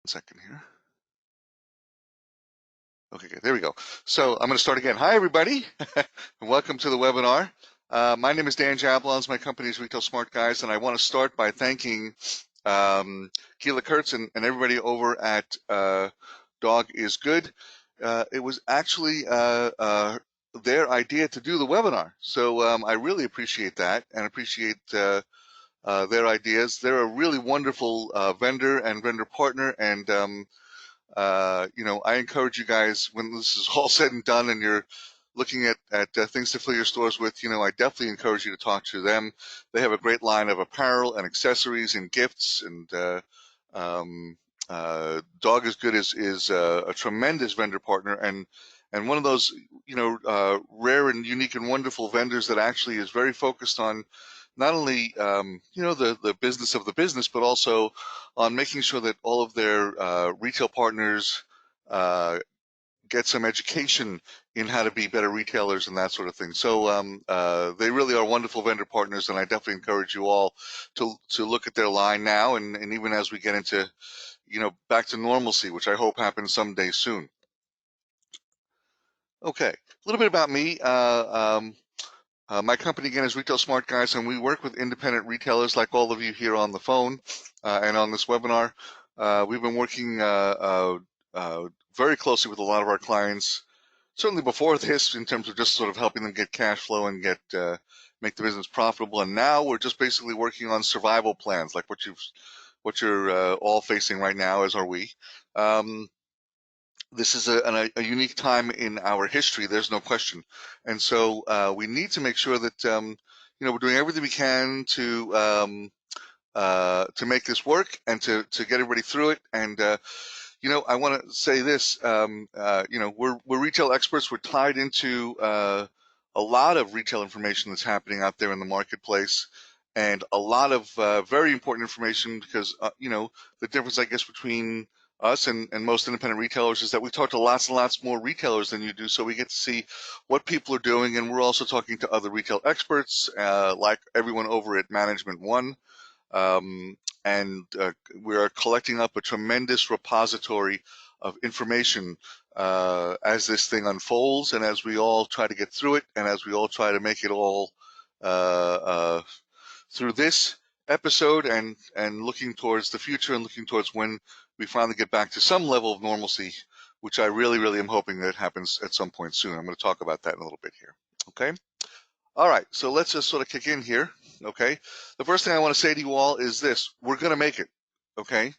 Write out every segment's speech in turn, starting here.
Second here. Okay, good. There we go. So I'm going to start again. Hi, everybody, and welcome to the webinar. My name is Dan Jablons. My company is Retail Smart Guys, and I want to start by thanking Keela Kurtz and everybody over at Dog is Good. It was actually their idea to do the webinar, so I really appreciate that and appreciate their ideas. They're a really wonderful vendor and vendor partner, and I encourage you guys, when this is all said and done and you're looking at things to fill your stores with, I definitely encourage you to talk to them. They have a great line of apparel and accessories and gifts, and Dog is Good is a tremendous vendor partner and one of those, rare and unique and wonderful vendors that actually is very focused on not only, the business of the business, but also on making sure that all of their retail partners get some education in how to be better retailers and that sort of thing. So they really are wonderful vendor partners, and I definitely encourage you all to look at their line now, and even as we get into, back to normalcy, which I hope happens someday soon. Okay, a little bit about me. My company, again, is Retail Smart Guys, and we work with independent retailers like all of you here on the phone and on this webinar. We've been working very closely with a lot of our clients, certainly before this, in terms of just sort of helping them get cash flow and make the business profitable. And now we're just basically working on survival plans, like what you're all facing right now, as are we. This is a unique time in our history, there's no question. And so we need to make sure that, we're doing everything we can to make this work and to get everybody through it. And, I want to say this, we're retail experts. We're tied into a lot of retail information that's happening out there in the marketplace, and a lot of very important information because, the difference, I guess, between us and most independent retailers is that we talk to lots and lots more retailers than you do, so we get to see what people are doing, and we're also talking to other retail experts like everyone over at Management One, and we are collecting up a tremendous repository of information as this thing unfolds, and as we all try to get through it, and as we all try to make it all through this episode and looking towards the future and looking towards when we finally get back to some level of normalcy, which I really, really am hoping that happens at some point soon. I'm going to talk about that in a little bit here. Okay. All right. So let's just sort of kick in here. Okay. The first thing I want to say to you all is this: we're going to make it. Okay.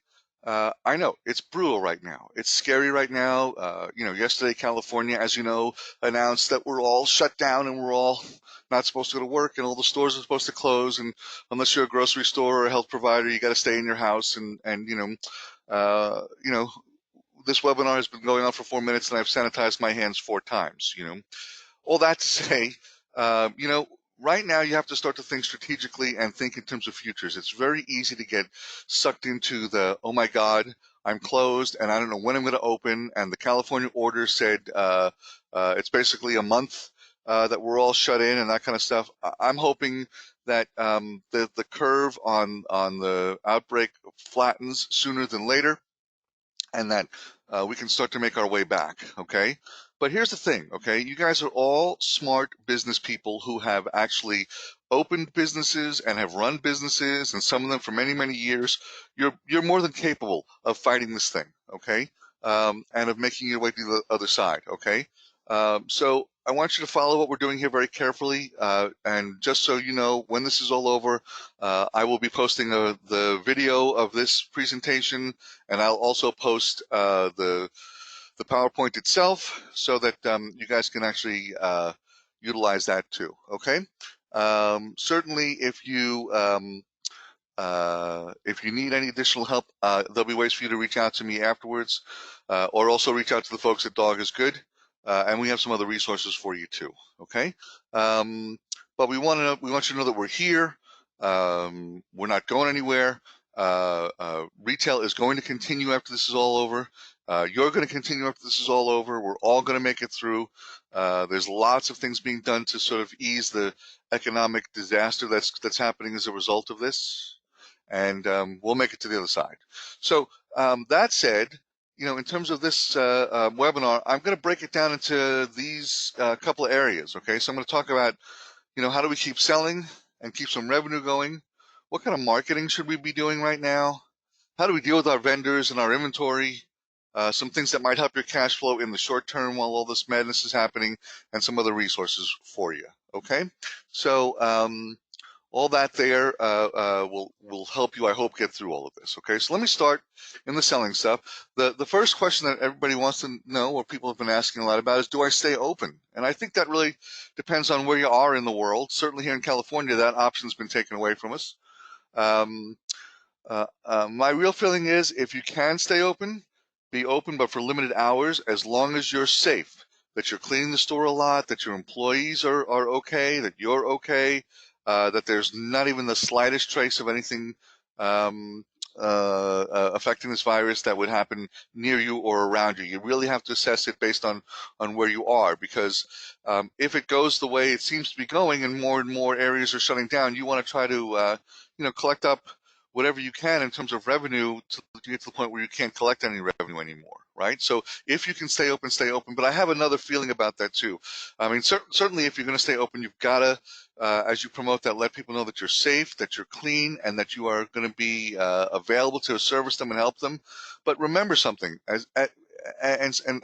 I know it's brutal right now. It's scary right now. Yesterday, California, as you know, announced that we're all shut down and we're all not supposed to go to work, and all the stores are supposed to close. And unless you're a grocery store or a health provider, you got to stay in your house. And this webinar has been going on for 4 minutes, and I've sanitized my hands 4 times. All that to say, right now you have to start to think strategically and think in terms of futures. It's very easy to get sucked into the, oh my God, I'm closed and I don't know when I'm going to open. And the California order said it's basically a month that we're all shut in and that kind of stuff. I'm hoping that the curve on the outbreak flattens sooner than later, and that we can start to make our way back, okay? But here's the thing, okay? You guys are all smart business people who have actually opened businesses and have run businesses, and some of them for many, many years. You're more than capable of fighting this thing, okay? And of making your way to the other side, okay? So I want you to follow what we're doing here very carefully, and just so you know, when this is all over, I will be posting the video of this presentation, and I'll also post the PowerPoint itself so that you guys can actually utilize that too, okay? Certainly, if you need any additional help, there'll be ways for you to reach out to me afterwards, or also reach out to the folks at Dog is Good. And we have some other resources for you too, okay? But we want you to know that we're here. We're not going anywhere. Retail is going to continue after this is all over. You're going to continue after this is all over. We're all going to make it through. There's lots of things being done to sort of ease the economic disaster that's happening as a result of this. and we'll make it to the other side. So that said, in terms of this webinar, I'm going to break it down into these couple of areas. Okay, so I'm going to talk about, how do we keep selling and keep some revenue going? What kind of marketing should we be doing right now? How do we deal with our vendors and our inventory? Some things that might help your cash flow in the short term while all this madness is happening, and some other resources for you. Okay, so all that there will help you, I hope, get through all of this. Okay, so let me start in the selling stuff. The first question that everybody wants to know, or people have been asking a lot about, is do I stay open? And I think that really depends on where you are in the world. Certainly here in California, that option's been taken away from us. My real feeling is, if you can stay open, be open, but for limited hours, as long as you're safe, that you're cleaning the store a lot, that your employees are okay, that you're okay, that there's not even the slightest trace of anything um, affecting this virus that would happen near you or around you. You really have to assess it based on where you are, because if it goes the way it seems to be going and more areas are shutting down, you want to try to collect up whatever you can in terms of revenue to get to the point where you can't collect any revenue anymore, right? So if you can stay open, stay open. But I have another feeling about that too. I mean, certainly if you're going to stay open, you've got to, as you promote that, let people know that you're safe, that you're clean, and that you are going to be available to service them and help them. But remember something, and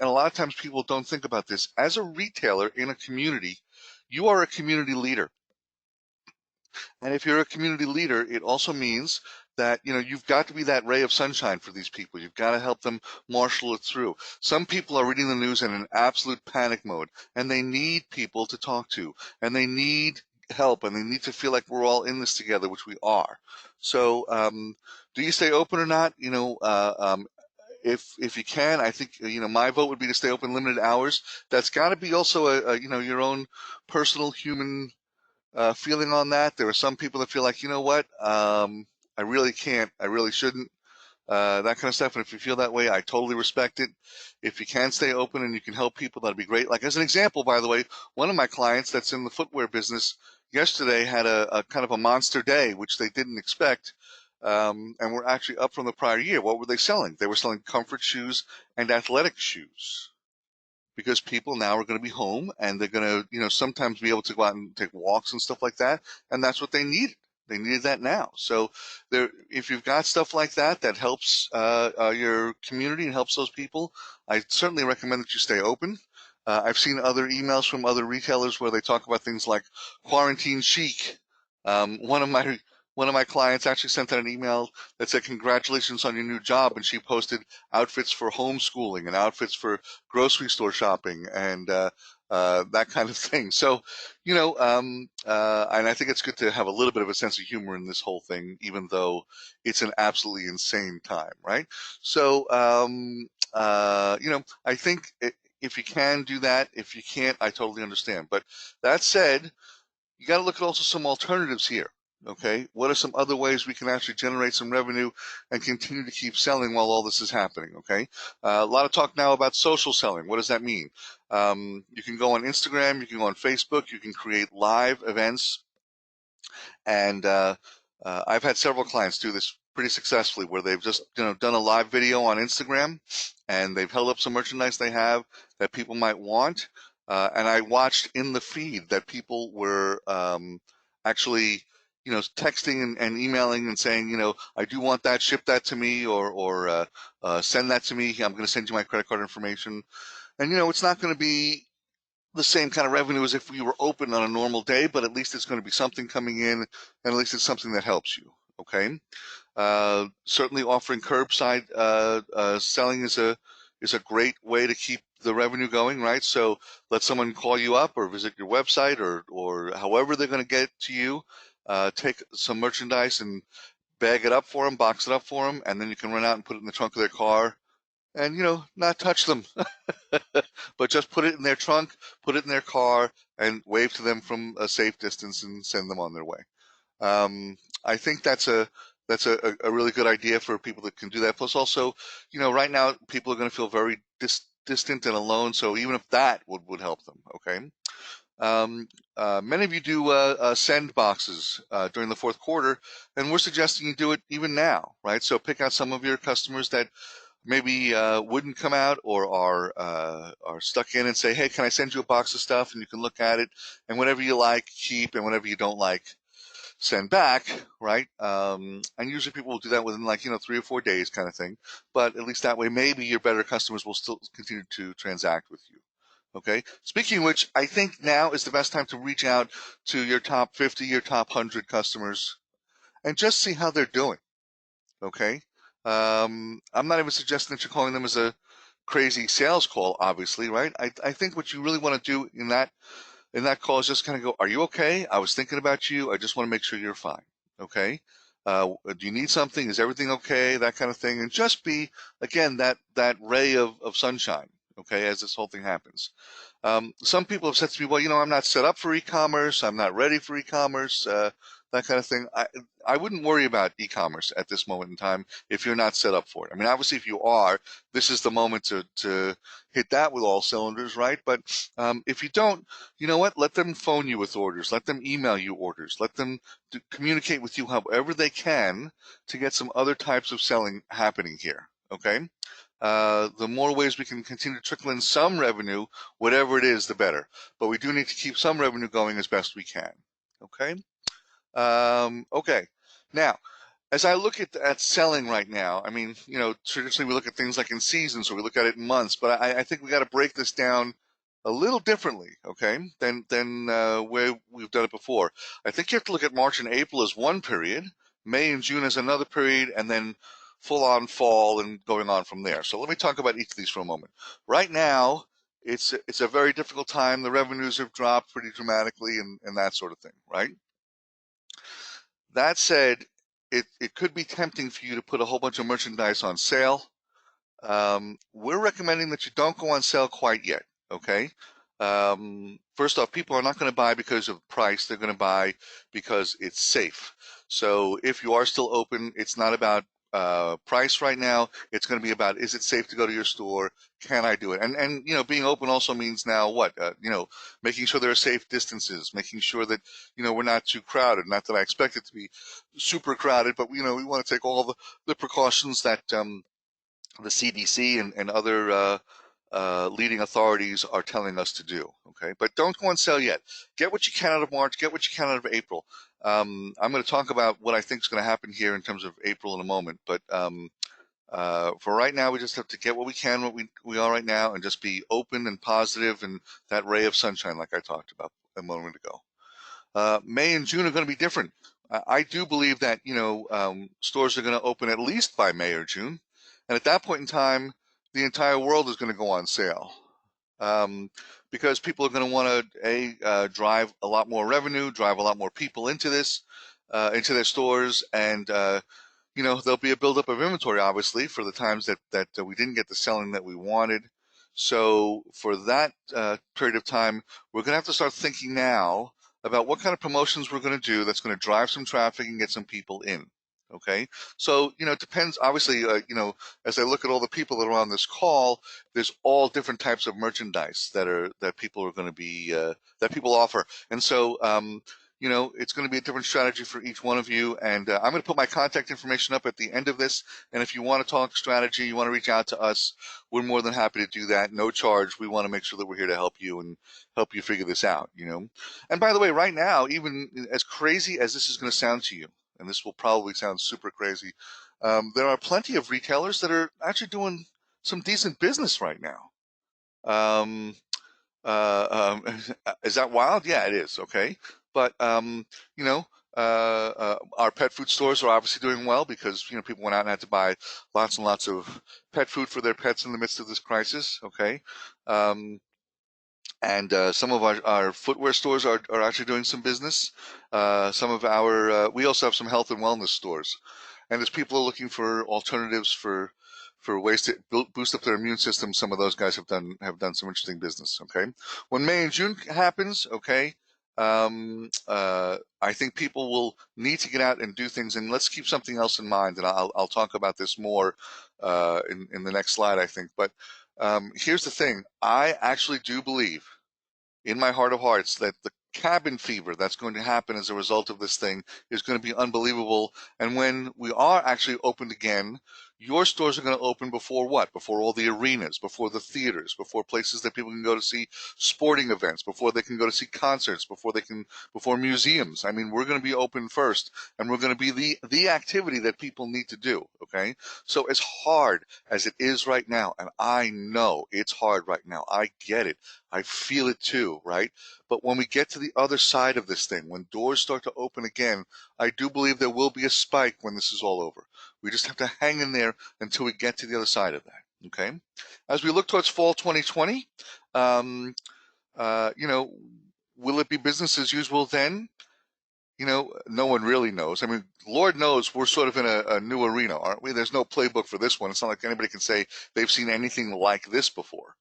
a lot of times people don't think about this. As a retailer in a community, you are a community leader. And if you're a community leader, it also means that you've got to be that ray of sunshine for these people. You've got to help them marshal it through. Some people are reading the news in an absolute panic mode, and they need people to talk to, and they need help, and they need to feel like we're all in this together, which we are. So do you stay open or not? If you can, I think my vote would be to stay open limited hours. That's got to be also a your own personal human feeling on that. There are some people that feel like, you know what, I really can't, I really shouldn't, that kind of stuff. And if you feel that way, I totally respect it. If you can stay open and you can help people, that'd be great. Like, as an example, by the way, one of my clients that's in the footwear business yesterday had a kind of a monster day, which they didn't expect. And were actually up from the prior year. What were they selling? They were selling comfort shoes and athletic shoes, because people now are going to be home, and they're going to, sometimes be able to go out and take walks and stuff like that. And that's what they needed. They needed that now. So if you've got stuff like that that helps your community and helps those people, I certainly recommend that you stay open. I've seen other emails from other retailers where they talk about things like quarantine chic. One of my clients actually sent out an email that said, "Congratulations on your new job," and she posted outfits for homeschooling and outfits for grocery store shopping and that kind of thing. So, and I think it's good to have a little bit of a sense of humor in this whole thing, even though it's an absolutely insane time, right? So, I think if you can do that, if you can't, I totally understand. But that said, you got to look at also some alternatives here. Okay, what are some other ways we can actually generate some revenue and continue to keep selling while all this is happening? Okay, a lot of talk now about social selling. What does that mean? You can go on Instagram, you can go on Facebook, you can create live events, and I've had several clients do this pretty successfully, where they've just done a live video on Instagram, and they've held up some merchandise they have that people might want. And I watched in the feed that people were actually, texting and emailing and saying, I do want that, ship that to me, or send that to me. I'm going to send you my credit card information. And, it's not going to be the same kind of revenue as if we were open on a normal day, but at least it's going to be something coming in, and at least it's something that helps you. Okay. Certainly offering curbside selling is a great way to keep the revenue going, right? So let someone call you up or visit your website, or however they're going to get to you. Take some merchandise and bag it up for them, box it up for them, and then you can run out and put it in the trunk of their car and, not touch them, but just put it in their trunk, put it in their car, and wave to them from a safe distance and send them on their way. I think that's a really good idea for people that can do that. Plus, also, right now people are going to feel very distant and alone. So even if that would help them, okay. Many of you do send boxes during the fourth quarter, and we're suggesting you do it even now, right? So pick out some of your customers that maybe wouldn't come out or are stuck in, and say, hey, can I send you a box of stuff? And you can look at it, and whatever you like, keep, and whatever you don't like, send back, right? And usually people will do that within 3 or 4 days kind of thing. But at least that way, maybe your better customers will still continue to transact with you. Okay. Speaking of which, I think now is the best time to reach out to your top 50, your top 100 customers and just see how they're doing. Okay. I'm not even suggesting that you're calling them as a crazy sales call, obviously, right? I think what you really want to do in that call is just kind of go, are you okay? I was thinking about you. I just want to make sure you're fine. Okay. Do you need something? Is everything okay? That kind of thing. And just be, again, that ray of sunshine, okay, as this whole thing happens. Some people have said to me, well, I'm not set up for e-commerce. I'm not ready for e-commerce, that kind of thing. I wouldn't worry about e-commerce at this moment in time if you're not set up for it. I mean, obviously, if you are, this is the moment to hit that with all cylinders, right? But if you don't, you know what? Let them phone you with orders. Let them email you orders. Let them communicate with you however they can to get some other types of selling happening here, okay? The more ways we can continue to trickle in some revenue, whatever it is, the better. But we do need to keep some revenue going as best we can. Okay. Okay. Now, as I look at selling right now, I mean, traditionally we look at things like in seasons or we look at it in months, but I think we got to break this down a little differently, okay, than where we've done it before. I think you have to look at March and April as one period, May and June as another period, and then full on fall and going on from there. So let me talk about each of these for a moment. Right now, it's a very difficult time. The revenues have dropped pretty dramatically and that sort of thing, right? That said, it could be tempting for you to put a whole bunch of merchandise on sale. We're recommending that you don't go on sale quite yet, okay? First off, people are not going to buy because of price. They're going to buy because it's safe. So if you are still open, it's not about price right now. It's going to be about, is it safe to go to your store? Can I do it? And being open also means now what? Making sure there are safe distances, making sure that, we're not too crowded. Not that I expect it to be super crowded, but we want to take all the precautions that the CDC and other leading authorities are telling us to do. Okay, but don't go on sale yet. Get what you can out of March. Get what you can out of April. I'm going to talk about what I think is going to happen here in terms of April in a moment. But for right now, we just have to get what we can, what we are right now, and just be open and positive and that ray of sunshine, like I talked about a moment ago. May and June are going to be different. I do believe that stores are going to open at least by May or June, and at that point in time, the entire world is going to go on sale, because people are going to want to drive a lot more revenue, drive a lot more people into their stores, and there'll be a buildup of inventory, obviously, for the times that we didn't get the selling that we wanted. So for that period of time, we're going to have to start thinking now about what kind of promotions we're going to do that's going to drive some traffic and get some people in. Okay, so it depends. Obviously, as I look at all the people that are on this call, there's all different types of merchandise that people are going to be that people offer, and so it's going to be a different strategy for each one of you. And I'm going to put my contact information up at the end of this. And if you want to talk strategy, you want to reach out to us, we're more than happy to do that. No charge. We want to make sure that we're here to help you and help you figure this out, And by the way, right now, even as crazy as this is going to sound to you, and this will probably sound super crazy, there are plenty of retailers that are actually doing some decent business right now. Is that wild? Yeah, it is. Okay. But, our pet food stores are obviously doing well because, people went out and had to buy lots and lots of pet food for their pets in the midst of this crisis. Okay. And some of our footwear stores are actually doing some business. We also have some health and wellness stores. And as people are looking for alternatives for ways to boost up their immune system, some of those guys have done some interesting business. Okay, when May and June happens, okay, I think people will need to get out and do things. And let's keep something else in mind, and I'll talk about this more in the next slide, I think. But here's the thing: I actually do believe in my heart of hearts that the cabin fever that's going to happen as a result of this thing is going to be unbelievable. And when we are actually opened again, your stores are going to open before what? Before all the arenas, before the theaters, before places that people can go to see sporting events, before they can go to see concerts, before museums. I mean, we're going to be open first, and we're going to be the activity that people need to do. Okay, so as hard as it is right now, and I know it's hard right now, I get it, I feel it too, right? But when we get to the other side of this thing, when doors start to open again, I do believe there will be a spike when this is all over. We just have to hang in there until we get to the other side of that. Okay. As we look towards fall 2020, um, will it be business as usual then? No one really knows. I mean, Lord knows we're sort of in a new arena, aren't we? There's no playbook for this one. It's not like anybody can say they've seen anything like this before.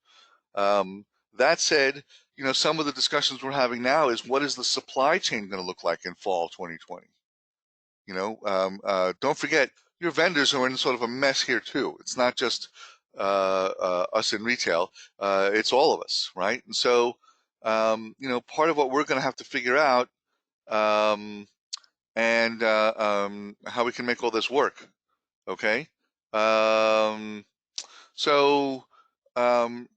That said, some of the discussions we're having now is what is the supply chain going to look like in fall 2020? Don't forget, your vendors are in sort of a mess here too. It's not just us in retail; it's all of us, right? And so, part of what we're going to have to figure out, um, and how we can make all this work. Okay, um, so. Um,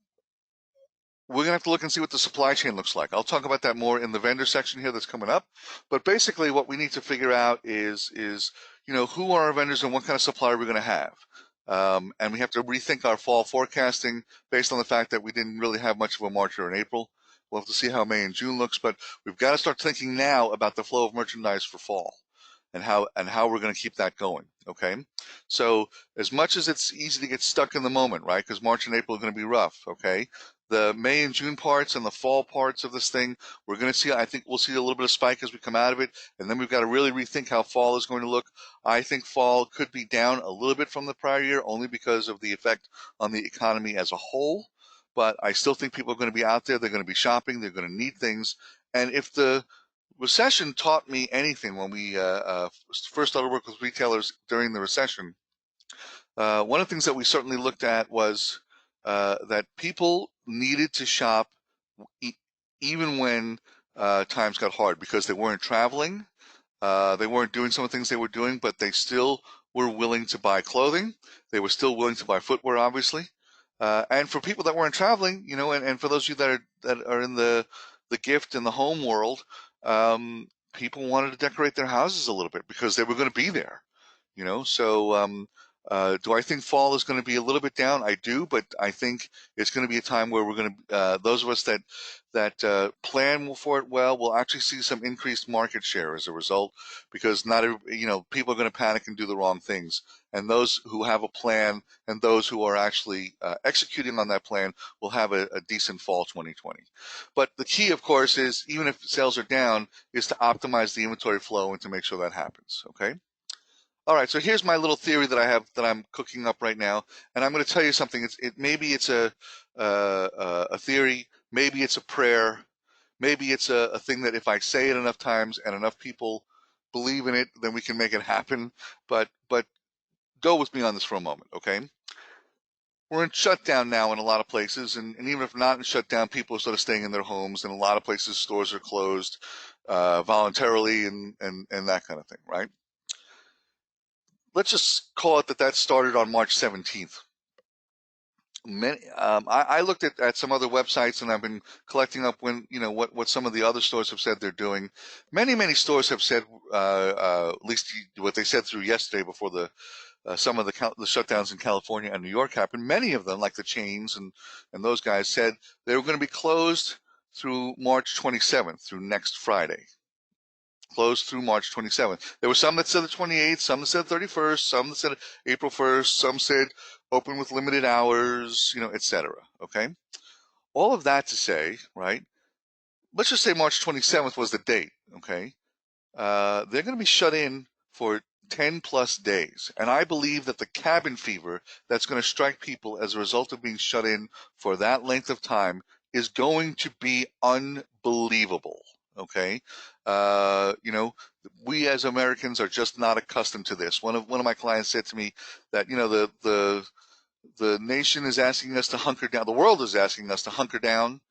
we're going to have to look and see what the supply chain looks like. I'll talk about that more in the vendor section here that's coming up. But basically what we need to figure out is who are our vendors and what kind of supply we're going to have. And we have to rethink our fall forecasting based on the fact that we didn't really have much of a March or an April. We'll have to see how May and June looks, but we've got to start thinking now about the flow of merchandise for fall and how we're going to keep that going. Okay, so as much as it's easy to get stuck in the moment, right? Because March and April are going to be rough. Okay, the May and June parts and the fall parts of this thing, we're going to see. I think we'll see a little bit of spike as we come out of it, and then we've got to really rethink how fall is going to look. I think fall could be down a little bit from the prior year, only because of the effect on the economy as a whole. But I still think people are going to be out there. They're going to be shopping. They're going to need things. And if the recession taught me anything when we first started working with retailers during the recession, one of the things that we certainly looked at was that people needed to shop e- even when times got hard because they weren't traveling, they weren't doing some of the things they were doing, but they still were willing to buy clothing. They were still willing to buy footwear, obviously. And for people that weren't traveling, and for those of you that are in the gift and the home world, people wanted to decorate their houses a little bit because they were going to be there. So do I think fall is going to be a little bit down? I do, but I think it's going to be a time where we're going to those of us that plan for it well will actually see some increased market share as a result, because not people are going to panic and do the wrong things, and those who have a plan and those who are actually executing on that plan will have a decent fall 2020. But the key, of course, is even if sales are down, is to optimize the inventory flow and to make sure that happens. Okay. All right, so here's my little theory that I have that I'm cooking up right now, and I'm going to tell you something. Maybe it's a theory, maybe it's a prayer, maybe it's a thing that if I say it enough times and enough people believe in it, then we can make it happen. But go with me on this for a moment, okay? We're in shutdown now in a lot of places, and even if not in shutdown, people are sort of staying in their homes. In a lot of places, stores are closed voluntarily and that kind of thing, right? Let's just call it that started on March 17th. I looked at some other websites, and I've been collecting up what some of the other stores have said they're doing. Many stores have said, at least what they said through yesterday before some of the shutdowns in California and New York happened. Many of them, like the chains and those guys, said they were going to be closed through March 27th, through next Friday. Closed through March 27th. There were some that said the 28th, some that said 31st, some that said April 1st, some said open with limited hours, etc. Okay? All of that to say, right? Let's just say March 27th was the date, okay? They're going to be shut in for 10 plus days. And I believe that the cabin fever that's going to strike people as a result of being shut in for that length of time is going to be unbelievable. Okay, we as Americans are just not accustomed to this. One of my clients said to me that the nation is asking us to hunker down. The world is asking us to hunker down.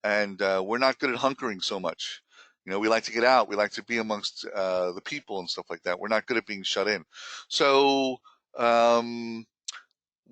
and we're not good at hunkering so much. You know, we like to get out. We like to be amongst the people and stuff like that. We're not good at being shut in. So um,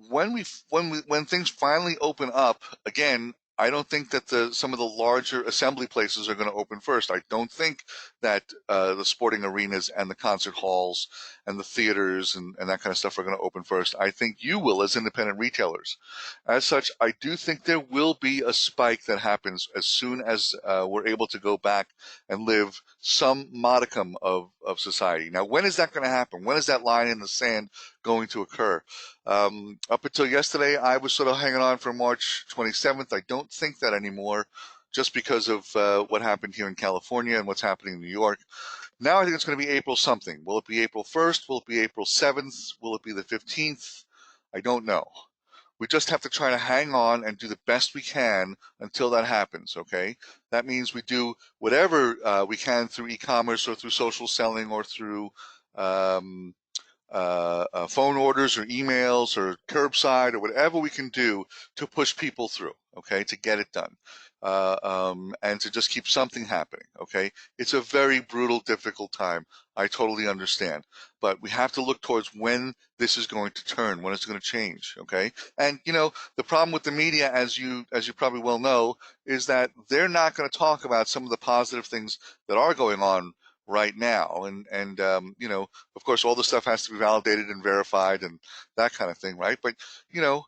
when things finally open up again, I don't think that some of the larger assembly places are going to open first. I don't think that the sporting arenas and the concert halls and the theaters and that kind of stuff are going to open first. I think you will as independent retailers. As such, I do think there will be a spike that happens as soon as we're able to go back and live some modicum of society. Now, when is that going to happen? When is that line in the sand going to occur? Up until yesterday, I was sort of hanging on for March 27th. I don't think that anymore, just because of what happened here in California and what's happening in New York. Now I think it's going to be April something. Will it be April 1st? Will it be April 7th? Will it be the 15th? I don't know. We just have to try to hang on and do the best we can until that happens, okay? That means we do whatever we can through e-commerce or through social selling or through um, phone orders or emails or curbside or whatever we can do to push people through, okay, to get it done, and to just keep something happening, okay? It's a very brutal, difficult time. I totally understand. But we have to look towards when this is going to turn, when it's going to change, okay? And, you know, the problem with the media, as you probably well know, is that they're not going to talk about some of the positive things that are going on right now. And you know, of course, all the stuff has to be validated and verified and that kind of thing, right? But, you know,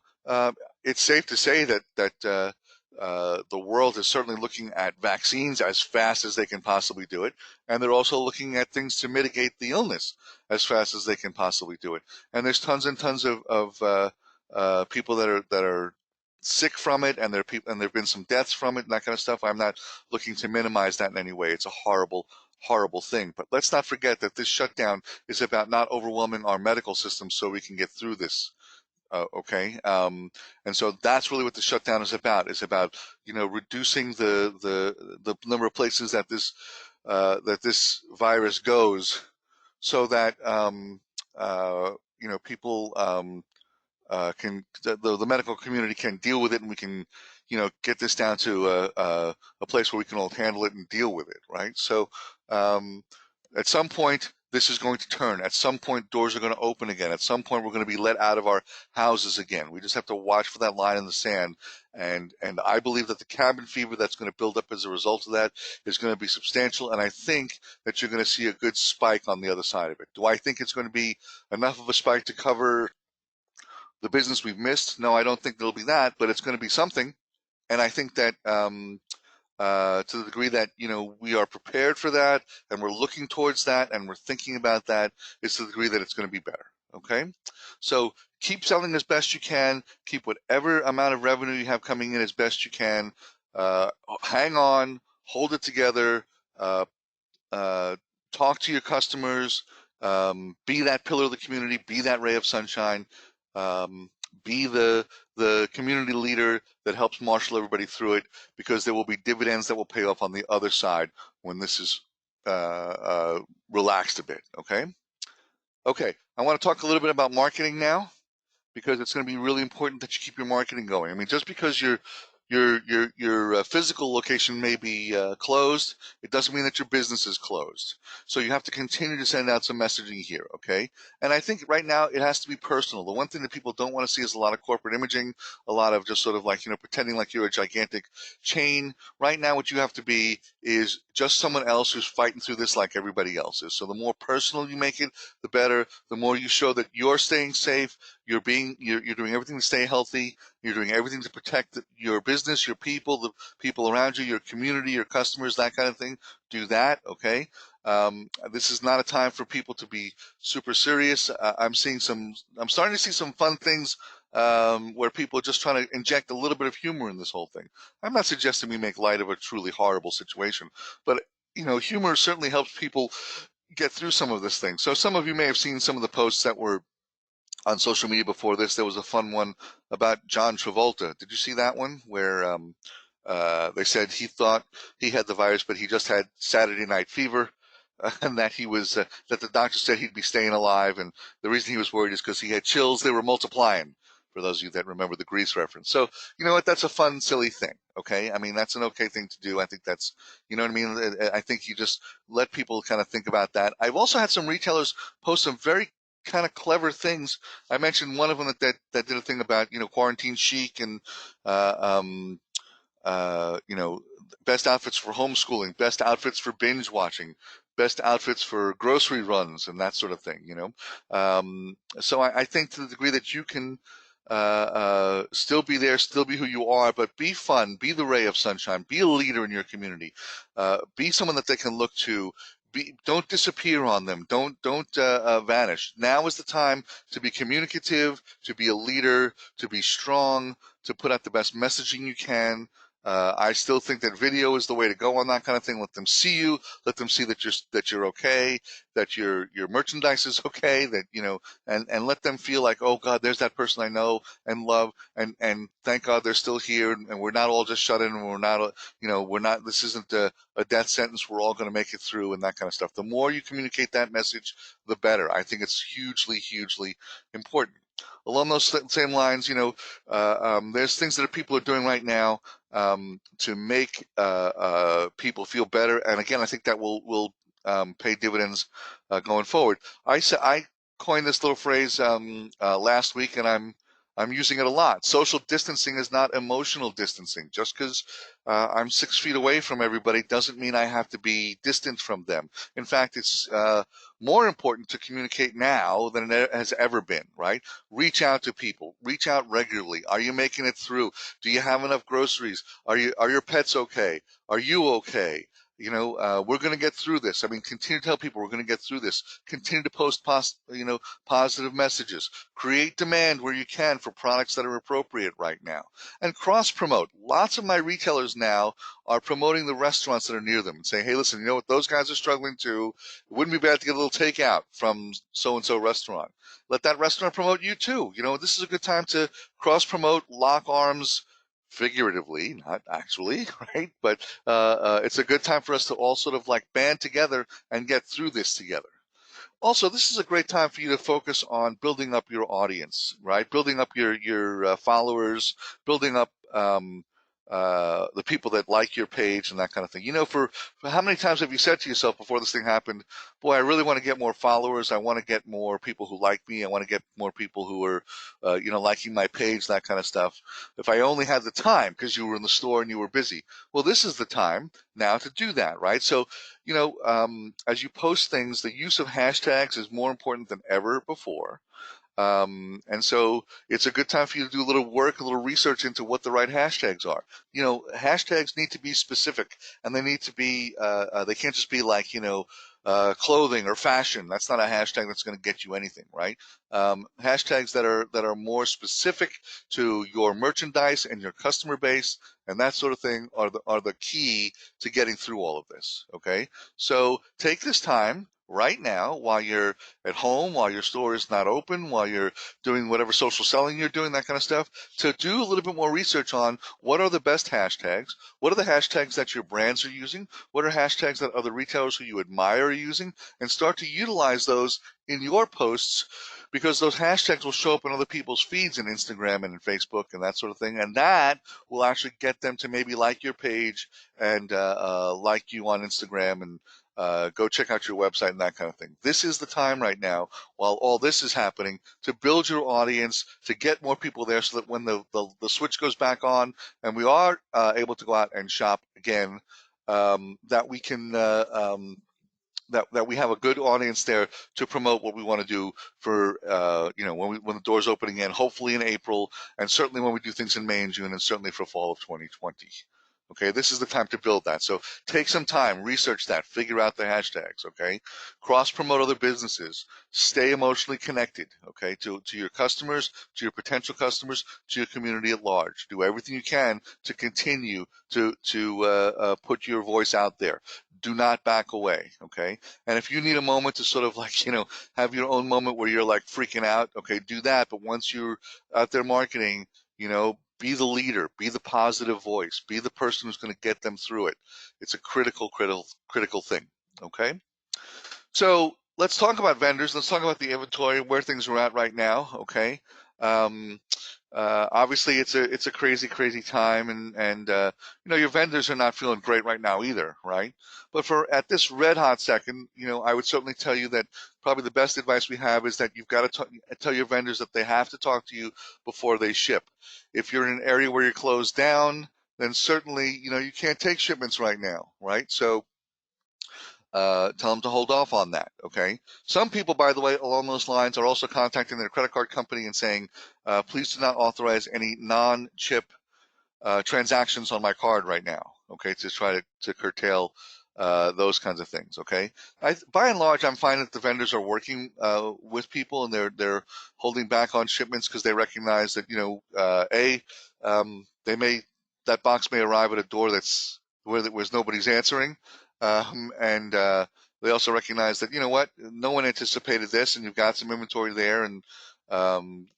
it's safe to say that the world is certainly looking at vaccines as fast as they can possibly do it, and they're also looking at things to mitigate the illness as fast as they can possibly do it. And there's tons and tons of people that are sick from it, and there've been some deaths from it and that kind of stuff. I'm not looking to minimize that in any way. It's a horrible, horrible thing. But let's not forget that this shutdown is about not overwhelming our medical system so we can get through this. Okay, and so that's really what the shutdown is about. It's about, you know, reducing the number of places that this virus goes, so that you know, people the medical community can deal with it, and we can, you know, get this down to a place where we can all handle it and deal with it, right? So at some point, this is going to turn. At some point, doors are going to open again. At some point, we're going to be let out of our houses again. We just have to watch for that line in the sand. And I believe that the cabin fever that's going to build up as a result of that is going to be substantial. And I think that you're going to see a good spike on the other side of it. Do I think it's going to be enough of a spike to cover the business we've missed? No, I don't think there'll be that, but it's going to be something. And I think that to the degree that, you know, we are prepared for that and we're looking towards that and we're thinking about that, is to the degree that it's going to be better. Okay, so keep selling as best you can. Keep whatever amount of revenue you have coming in as best you can. Hang on, hold it together. Uh, Talk to your customers. Be that pillar of the community. Be that ray of sunshine. Um, be the community leader that helps marshal everybody through it, because there will be dividends that will pay off on the other side when this is relaxed a bit. Okay, I want to talk a little bit about marketing now, because it's going to be really important that you keep your marketing going. I mean, just because your physical location may be closed, it doesn't mean that your business is closed. So you have to continue to send out some messaging here, okay? And I think right now it has to be personal. The one thing that people don't want to see is a lot of corporate imaging, a lot of just sort of like, you know, pretending like you're a gigantic chain. Right now what you have to be is just someone else who's fighting through this like everybody else is. So the more personal you make it, the better. The more you show that you're staying safe, you're doing everything to stay healthy, you're doing everything to protect your business, your people, the people around you, your community, your customers, that kind of thing. Do that, okay? This is not a time for people to be super serious. I'm starting to see some fun things where people are just trying to inject a little bit of humor in this whole thing. I'm not suggesting we make light of a truly horrible situation, but, you know, humor certainly helps people get through some of this thing. So some of you may have seen some of the posts that were on social media before this. There was a fun one about John Travolta. Did you see that one where they said he thought he had the virus, but he just had Saturday night fever, and that he was that the doctor said he'd be staying alive, and the reason he was worried is because he had chills. They were multiplying. for those of you that remember the Grease reference. So, you know what? That's a fun, silly thing. Okay. I mean, that's an okay thing to do. I think that's, you know what I mean? I think you just let people kind of think about that. I've also had some retailers post some very kind of clever things. I mentioned one of them that did a thing about, quarantine chic and, uh, um, best outfits for homeschooling, best outfits for binge watching, best outfits for grocery runs, and that sort of thing. So I think to the degree that you can still be there, still be who you are, but be fun, be the ray of sunshine, be a leader in your community, be someone that they can look to. Don't disappear on them. Don't vanish. Now is the time to be communicative, to be a leader, to be strong, to put out the best messaging you can. I still think that video is the way to go on that kind of thing. Let them see you. Let them see that you're okay, that your merchandise is okay, that and let them feel like, oh God, there's that person I know and love, and thank God they're still here, and we're not all just shut in, and we're not, we're not. This isn't a death sentence. We're all going to make it through, and that kind of stuff. The more you communicate that message, the better. I think it's hugely, hugely important. Along those same lines, there's things that people are doing right now to make people feel better. And again, I think that will pay dividends going forward. I coined this little phrase last week, and I'm using it a lot. Social distancing is not emotional distancing. Just because I'm 6 feet away from everybody doesn't mean I have to be distant from them. In fact, it's more important to communicate now than it has ever been, right? Reach out to people. Reach out regularly. Are you making it through? Do you have enough groceries? Are your pets okay? Are you okay? We're going to get through this. I mean, continue to tell people we're going to get through this. Continue to post positive messages. Create demand where you can for products that are appropriate right now. And cross-promote. Lots of my retailers now are promoting the restaurants that are near them and saying, hey, listen, you know what? Those guys are struggling too. It wouldn't be bad to get a little takeout from so-and-so restaurant. Let that restaurant promote you too. This is a good time to cross-promote, lock arms, figuratively, not actually, right? But it's a good time for us to all sort of like band together and get through this together. Also, this is a great time for you to focus on building up your audience, right? Building up your followers, building up the people that like your page and that kind of thing. For how many times have you said to yourself before this thing happened, boy, I really want to get more followers. I want to get more people who like me. I want to get more people who are, liking my page, that kind of stuff. If I only had the time because you were in the store and you were busy. Well, this is the time now to do that, right? So, as you post things, the use of hashtags is more important than ever before. And so it's a good time for you to do a little work, a little research into what the right hashtags are. Hashtags need to be specific, and they need to be, they can't just be like, clothing or fashion. That's not a hashtag that's going to get you anything, right? Hashtags that are more specific to your merchandise and your customer base and that sort of thing are the key to getting through all of this. Okay, so take this time right now while you're at home, while your store is not open, while you're doing whatever social selling you're doing, that kind of stuff, to do a little bit more research on what are the best hashtags, what are the hashtags that your brands are using, what are hashtags that other retailers who you admire are using, and start to utilize those in your posts, because those hashtags will show up in other people's feeds in Instagram and in Facebook and that sort of thing, and that will actually get them to maybe like your page and like you on Instagram and go check out your website and that kind of thing. This is the time right now, while all this is happening, to build your audience, to get more people there so that when the switch goes back on and we are able to go out and shop again, that we can that we have a good audience there to promote what we want to do for when the doors open again, hopefully in April, and certainly when we do things in May and June, and certainly for fall of 2020. Okay, this is the time to build that. So take some time, research that, figure out the hashtags. Okay, cross promote other businesses, stay emotionally connected. Okay, to your customers, to your potential customers, to your community at large. Do everything you can to continue to put your voice out there. Do not back away. Okay, and if you need a moment to sort of like have your own moment where you're like freaking out, okay, do that. But once you're out there marketing, be the leader, be the positive voice, be the person who's going to get them through it. It's a critical thing. Okay. So let's talk about vendors. Let's talk about the inventory, where things are at right now. Okay. Obviously, it's a crazy time, and you know, your vendors are not feeling great right now either, right? But for at this red hot second, you know, I would certainly tell you that probably the best advice we have is that you've got to tell your vendors that they have to talk to you before they ship. If you're in an area where you're closed down, then certainly, you know, you can't take shipments right now, right? So tell them to hold off on that. Okay. Some people, by the way, along those lines are also contacting their credit card company and saying, please do not authorize any non-chip transactions on my card right now. Okay, to try to curtail those kinds of things. Okay, by and large, I'm finding that the vendors are working with people and they're holding back on shipments because they recognize that, you know, they may, that box may arrive at a door that's where nobody's answering, and they also recognize that, you know what, no one anticipated this, and you've got some inventory there, and um,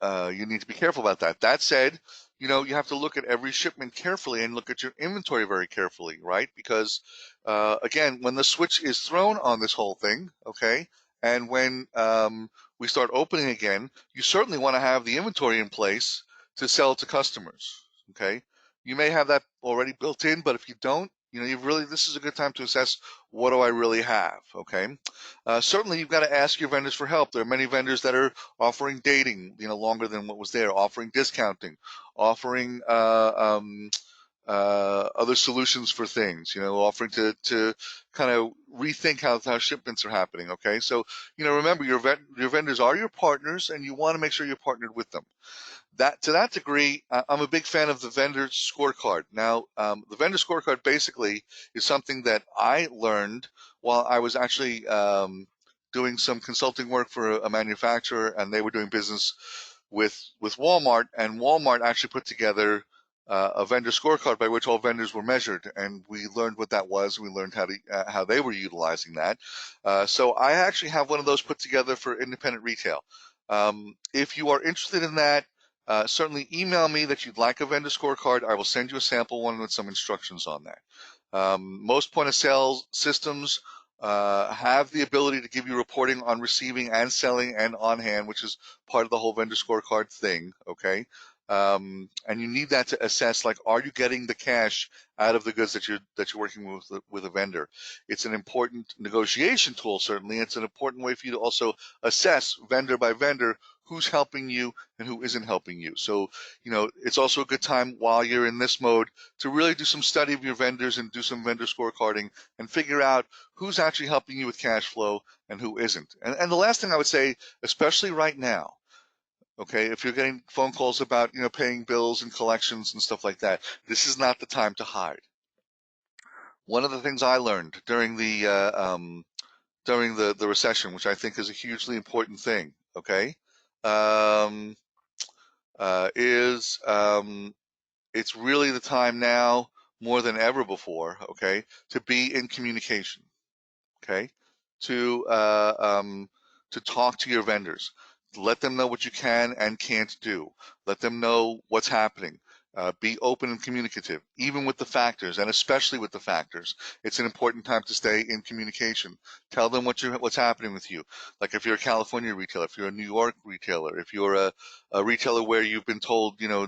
you need to be careful about that. That said, you know, you have to look at every shipment carefully and look at your inventory very carefully, right? Because again, when the switch is thrown on this whole thing, okay, and when we start opening again, you certainly want to have the inventory in place to sell to customers, okay? You may have that already built in, but if you don't, you know, this is a good time to assess, what do I really have, okay? Certainly, you've got to ask your vendors for help. There are many vendors that are offering dating, you know, longer than what was there, offering discounting, offering other solutions for things, you know, offering to kind of rethink how shipments are happening. Okay, so, you know, remember, your vendors are your partners, and you want to make sure you're partnered with them. That, to that degree, I'm a big fan of the vendor scorecard. Now, the vendor scorecard basically is something that I learned while I was actually doing some consulting work for a manufacturer, and they were doing business with Walmart, and Walmart actually put together a vendor scorecard by which all vendors were measured, and we learned what that was. We learned how they were utilizing that. So I actually have one of those put together for independent retail. If you are interested in that, certainly email me that you'd like a vendor scorecard. I will send you a sample one with some instructions on that. Most point of sale systems have the ability to give you reporting on receiving and selling and on hand, which is part of the whole vendor scorecard thing. Okay. And you need that to assess, like, are you getting the cash out of the goods that you're working with a vendor? It's an important negotiation tool, certainly. It's an important way for you to also assess vendor by vendor who's helping you and who isn't helping you. So, you know, it's also a good time while you're in this mode to really do some study of your vendors and do some vendor scorecarding and figure out who's actually helping you with cash flow and who isn't. And the last thing I would say, especially right now, okay, if you're getting phone calls about, you know, paying bills and collections and stuff like that, this is not the time to hide. One of the things I learned during the recession, which I think is a hugely important thing, okay, um, is it's really the time now more than ever before, okay, to be in communication, okay, to uh, um, to talk to your vendors, let them know what you can and can't do, let them know what's happening. Be open and communicative, even with the factors, and especially with the factors. It's an important time to stay in communication. Tell them what's happening with you. Like if you're a California retailer, if you're a New York retailer, if you're a retailer where you've been told, you know,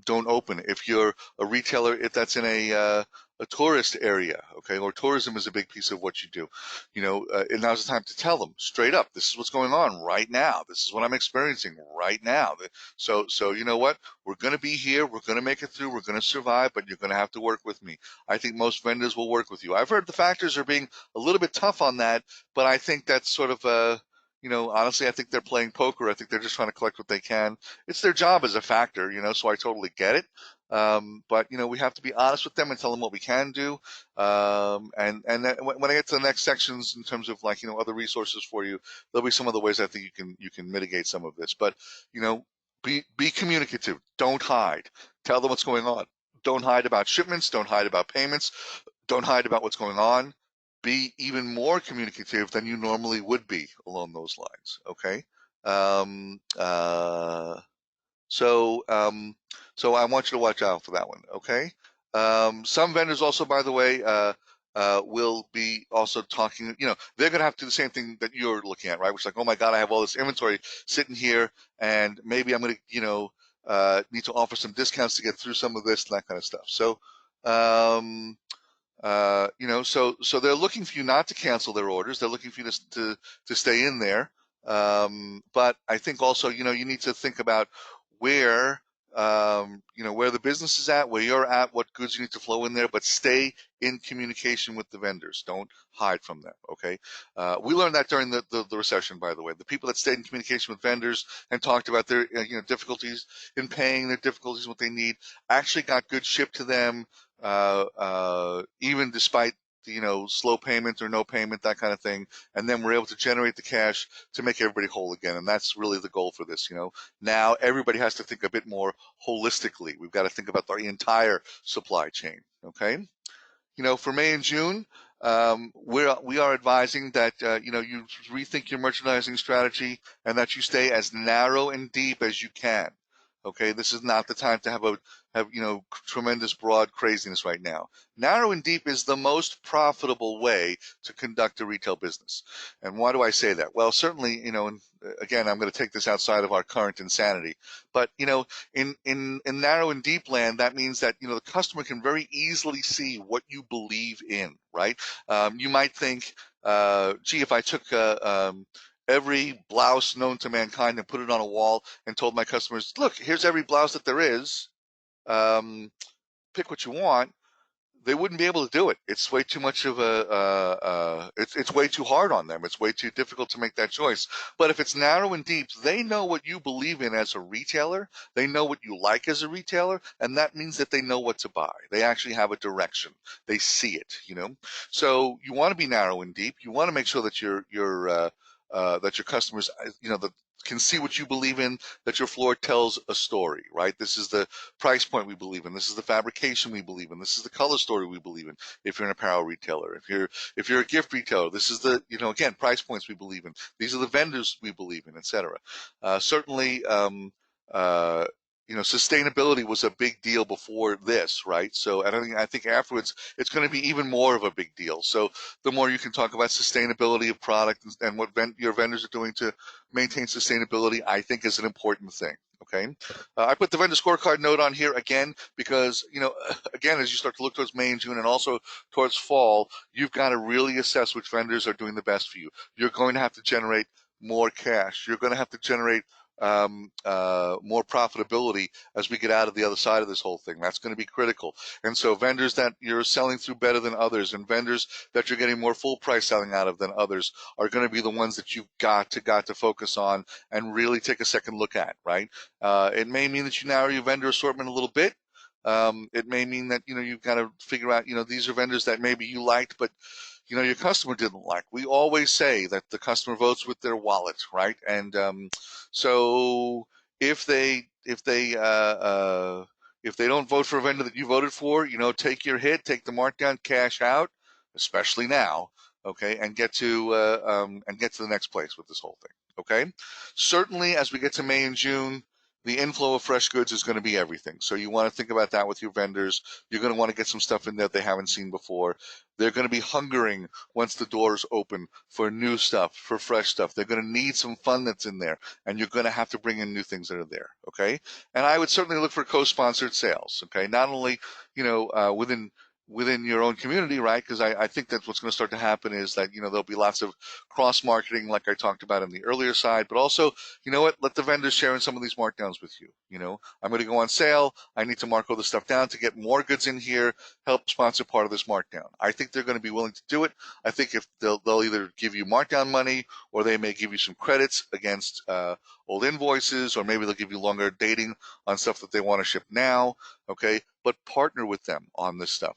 don't open. If you're a retailer, if that's in a tourist area, okay, or tourism is a big piece of what you do, you know, and now's the time to tell them straight up, this is what's going on right now. This is what I'm experiencing right now. So you know what? We're going to be here. We're going to make it through. We're going to survive, but you're going to have to work with me. I think most vendors will work with you. I've heard the factors are being a little bit tough on that, but I think that's sort of you know, honestly, I think they're playing poker. I think they're just trying to collect what they can. It's their job as a factor, you know, so I totally get it. But you know, we have to be honest with them and tell them what we can do. And then when I get to the next sections in terms of, like, you know, other resources for you, there'll be some other ways I think you can mitigate some of this. But you know, be communicative. Don't hide. Tell them what's going on. Don't hide about shipments. Don't hide about payments. Don't hide about what's going on. Be even more communicative than you normally would be along those lines. Okay. Um, uh, so, um, so I want you to watch out for that one. Okay. Some vendors also, by the way, will be also talking, they're going to have to do the same thing that you're looking at, right? Which is like, oh my God, I have all this inventory sitting here, and maybe I'm going to, need to offer some discounts to get through some of this and that kind of stuff. So, um, so they're looking for you not to cancel their orders. They're looking for you to stay in there. But I think also, you need to think about where, where the business is at, where you're at, what goods you need to flow in there, but stay in communication with the vendors. Don't hide from them. Okay. We learned that during the recession, by the way. The people that stayed in communication with vendors and talked about their, difficulties in paying, their difficulties, what they need, actually got goods shipped to them, even despite slow payment or no payment, that kind of thing, and then we're able to generate the cash to make everybody whole again. And that's really the goal for this. Now everybody has to think a bit more holistically. We've got to think about the entire supply chain. Okay. For May and June, we are advising that you rethink your merchandising strategy and that you stay as narrow and deep as you can. Okay, this is not the time to have tremendous broad craziness right now. Narrow and deep is the most profitable way to conduct a retail business. And why do I say that? Well, certainly, and again, I'm going to take this outside of our current insanity, but in narrow and deep land, that means that the customer can very easily see what you believe in, right? You might think, gee, if I took every blouse known to mankind and put it on a wall and told my customers, look, here's every blouse that there is, pick what you want, they wouldn't be able to do it. It's way too much of it's way too hard on them. It's way too difficult to make that choice. But if it's narrow and deep, they know what you believe in as a retailer. They know what you like as a retailer, and that means that they know what to buy. They actually have a direction. They see it, So you want to be narrow and deep. You want to make sure that that your customers, can see what you believe in, that your floor tells a story, right? This is the price point we believe in. This is the fabrication we believe in. This is the color story we believe in. If you're an apparel retailer, if you're a gift retailer, this is the, again, price points we believe in. These are the vendors we believe in, etc. Certainly, sustainability was a big deal before this, right? So I think afterwards it's going to be even more of a big deal. So the more you can talk about sustainability of product and what your vendors are doing to maintain sustainability, I think is an important thing. Okay. I put the vendor scorecard note on here again because, again, as you start to look towards May and June and also towards fall, you've got to really assess which vendors are doing the best for you. You're going to have to generate more cash. You're going to have to generate more profitability as we get out of the other side of this whole thing. That's going to be critical. And so vendors that you're selling through better than others and vendors that you're getting more full price selling out of than others are going to be the ones that you've got to focus on and really take a second look at, right? It may mean that you narrow your vendor assortment a little bit. It may mean that, you've got to figure out, these are vendors that maybe you liked, but your customer didn't like. We always say that the customer votes with their wallet, right? And so if they don't vote for a vendor that you voted for, take your hit, take the markdown, cash out, especially now, okay, and get to the next place with this whole thing, okay. Certainly, as we get to May and June, the inflow of fresh goods is going to be everything. So you want to think about that with your vendors. You're going to want to get some stuff in there they haven't seen before. They're going to be hungering once the doors open for new stuff, for fresh stuff. They're going to need some fun that's in there, and you're going to have to bring in new things that are there, okay? And I would certainly look for co-sponsored sales, okay? Not only, within your own community, right? Because I think that what's going to start to happen is that, there'll be lots of cross-marketing like I talked about on the earlier side, but also, let the vendors share in some of these markdowns with you. I'm going to go on sale. I need to mark all the stuff down to get more goods in here, help sponsor part of this markdown. I think they're going to be willing to do it. I think if they'll either give you markdown money or they may give you some credits against old invoices, or maybe they'll give you longer dating on stuff that they want to ship now, okay? But partner with them on this stuff.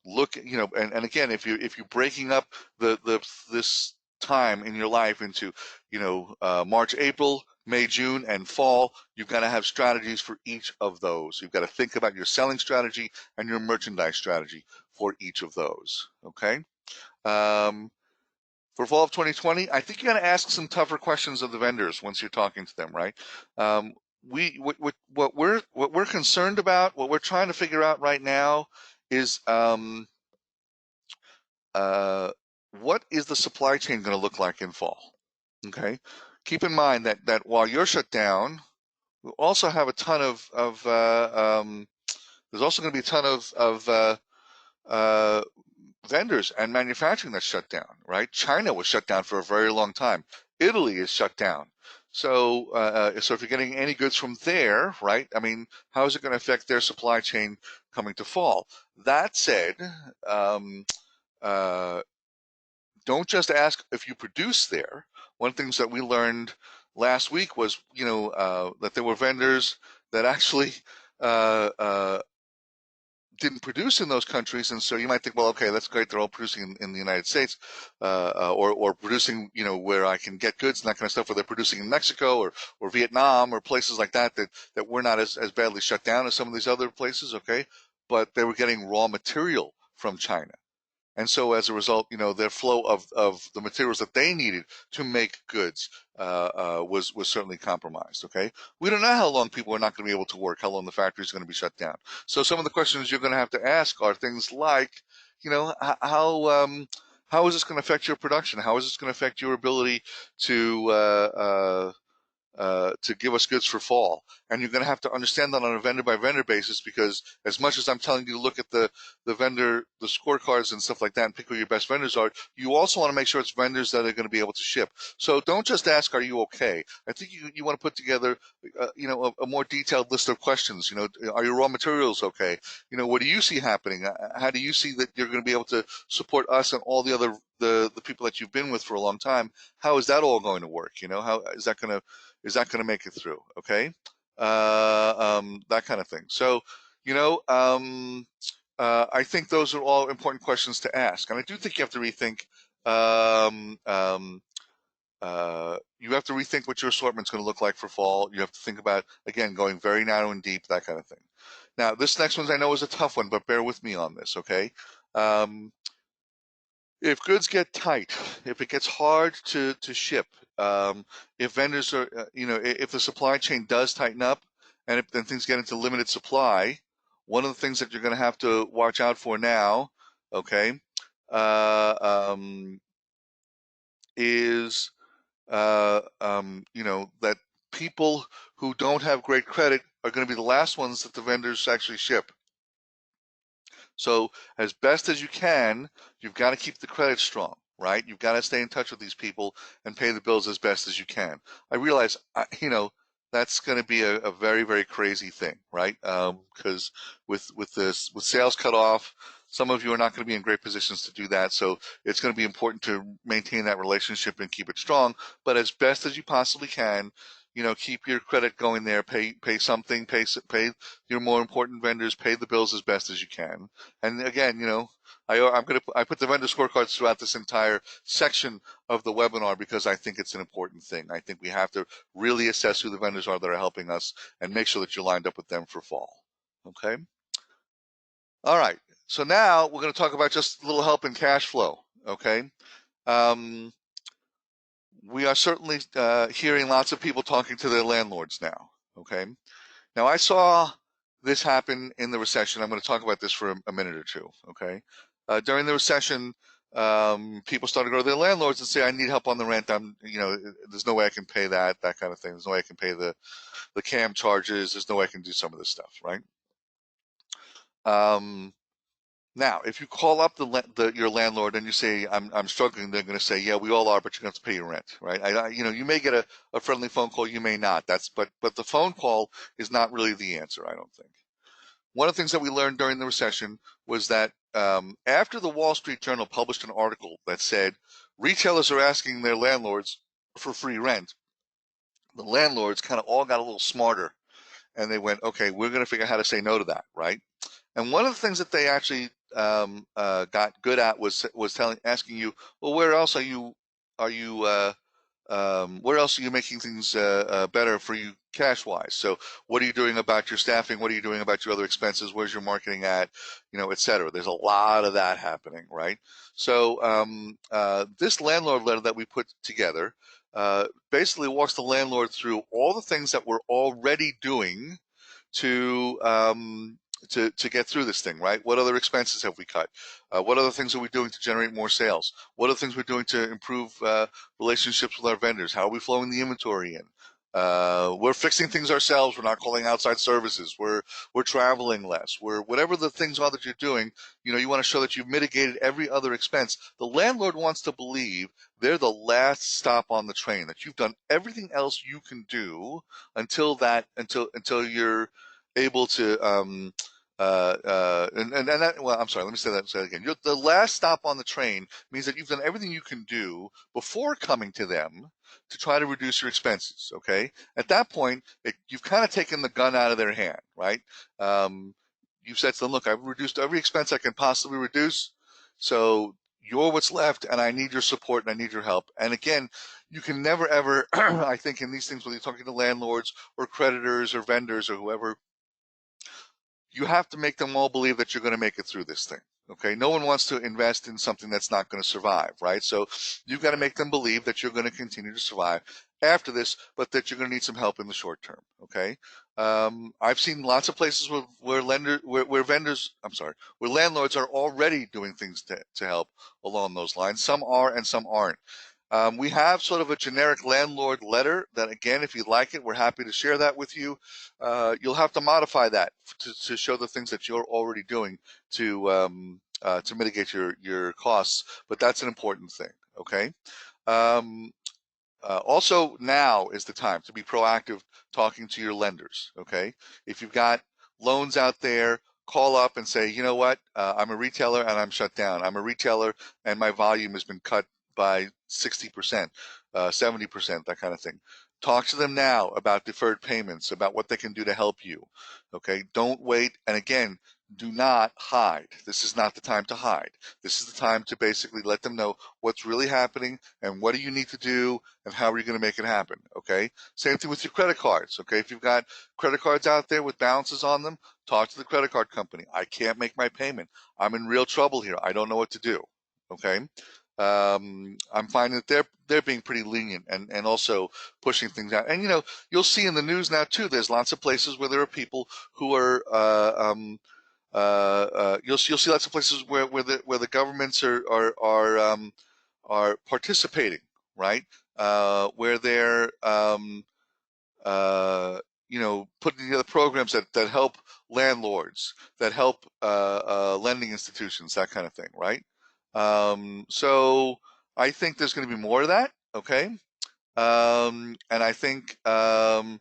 Look, and again, if you're breaking up this time in your life into, March, April, May, June, and fall, you've got to have strategies for each of those. You've got to think about your selling strategy and your merchandise strategy for each of those, okay? For fall of 2020, I think you got to ask some tougher questions of the vendors once you're talking to them, right? What we're concerned about, what we're trying to figure out right now is what is the supply chain going to look like in fall? Okay, keep in mind that while you're shut down, we also have a ton of there's also going to be a ton of uh, vendors and manufacturing that's shut down, right? China was shut down for a very long time. Italy is shut down. So if you're getting any goods from there, right? I mean, how is it going to affect their supply chain coming to fall? That said, um, uh, don't just ask if you produce there. One of the things that we learned last week was, that there were vendors that actually uh, uh, didn't produce in those countries, and so you might think, well, okay, that's great. They're all producing in the United States, or producing, where I can get goods and that kind of stuff. Or they're producing in Mexico or Vietnam or places like that we're not as badly shut down as some of these other places. Okay, but they were getting raw material from China. And so as a result, their flow of the materials that they needed to make goods was certainly compromised. Okay, we don't know how long people are not going to be able to work, how long the factory is going to be shut down. So some of the questions you're going to have to ask are things like, how is this going to affect your production? How is this going to affect your ability to to give us goods for fall? And you're going to have to understand that on a vendor by vendor basis, because as much as I'm telling you to look at the scorecards and stuff like that and pick who your best vendors are, you also want to make sure it's vendors that are going to be able to ship. So don't just ask, are you okay? I think you want to put together, a more detailed list of questions. Are your raw materials okay? What do you see happening? How do you see that you're going to be able to support us and all the other the people that you've been with for a long time? How is that all going to work? How is that going to make it through? Okay, that kind of thing. So, you know, um, I think those are all important questions to ask, and I do think you have to rethink. Um, um, you have to rethink what your assortment's going to look like for fall. You have to think about, again, going very narrow and deep, that kind of thing. Now, this next one I know is a tough one, but bear with me on this, okay? Um, if goods get tight, if it gets hard to ship, if vendors are, if the supply chain does tighten up, and if then things get into limited supply, one of the things that you're going to have to watch out for now, okay, uh, is that people who don't have great credit are going to be the last ones that the vendors actually ship. So as best as you can, you've got to keep the credit strong, right? You've got to stay in touch with these people and pay the bills as best as you can. I realize, that's going to be a very, very crazy thing, right? Because with sales cut off, some of you are not going to be in great positions to do that. So it's going to be important to maintain that relationship and keep it strong. But as best as you possibly can, keep your credit going there. Pay something. Pay your more important vendors. Pay the bills as best as you can. And again, I put the vendor scorecards throughout this entire section of the webinar because I think it's an important thing. I think we have to really assess who the vendors are that are helping us and make sure that you're lined up with them for fall. Okay. All right. So now we're going to talk about just a little help in cash flow. Okay. Um, we are certainly hearing lots of people talking to their landlords now. Okay. Now, I saw this happen in the recession. I'm going to talk about this for a minute or two. Okay. During the recession, people started to go to their landlords and say, "I need help on the rent. There's no way I can pay that kind of thing. There's no way I can pay the cam charges. There's no way I can do some of this stuff." Right. Um, Now, if you call up your landlord and you say, I'm struggling, they're going to say, yeah, we all are, but you're going to have to pay your rent, right? You may get a friendly phone call, you may not. But the phone call is not really the answer, I don't think. One of the things that we learned during the recession was that after the Wall Street Journal published an article that said retailers are asking their landlords for free rent, the landlords kind of all got a little smarter, and they went, okay, we're going to figure out how to say no to that, right? And one of the things that they actually got good at was asking you, well, where else are you where else are you making things better for you cash wise? So what are you doing about your staffing? What are you doing about your other expenses? Where's your marketing at? Et cetera. There's a lot of that happening, right? So this landlord letter that we put together basically walks the landlord through all the things that we're already doing to to get through this thing, right? What other expenses have we cut? What other things are we doing to generate more sales? What are the things we're doing to improve relationships with our vendors? How are we flowing the inventory in? We're fixing things ourselves. We're not calling outside services. We're traveling less. We're whatever the things are that you're doing. You want to show that you've mitigated every other expense. The landlord wants to believe they're the last stop on the train. That you've done everything else you can do until you're able to and that, well, I'm sorry, let me say that again. The last stop on the train means that you've done everything you can do before coming to them to try to reduce your expenses. Okay, at that point, you've kind of taken the gun out of their hand, right? You've said to them, look, I've reduced every expense I can possibly reduce, so you're what's left, and I need your support and I need your help. And again, you can never ever, I think, in these things, when you're talking to landlords or creditors or vendors or whoever, you have to make them all believe that you're going to make it through this thing. Okay, no one wants to invest in something that's not going to survive, right? So you've got to make them believe that you're going to continue to survive after this, but that you're going to need some help in the short term. Okay, I've seen lots of places where landlords are already doing things to help along those lines. Some are and some aren't. We have sort of a generic landlord letter that, again, if you'd like it, we're happy to share that with you. You'll have to modify that to show the things that you're already doing to mitigate your costs, but that's an important thing. Okay. Um, Also, now is the time to be proactive talking to your lenders. Okay. If you've got loans out there, call up and say, you know what, I'm a retailer and I'm shut down. I'm a retailer and my volume has been cut by 60%, 70%, that kind of thing. Talk to them now about deferred payments, about what they can do to help you. Okay. Don't wait. And again, do not hide. This is not the time to hide. This is the time to basically let them know what's really happening and what do you need to do and how are you going to make it happen. Okay. Same thing with your credit cards. Okay. If you've got credit cards out there with balances on them, talk to the credit card company. I can't make my payment. I'm in real trouble here. I don't know what to do. Okay. I'm finding that they're being pretty lenient and also pushing things out. And you'll see in the news now too. There's lots of places where there are people who are you'll see lots of places where the governments are participating, right? Where they're putting together programs that help landlords, that help lending institutions, that kind of thing, right? So I think there's going to be more of that. Okay. And I think, the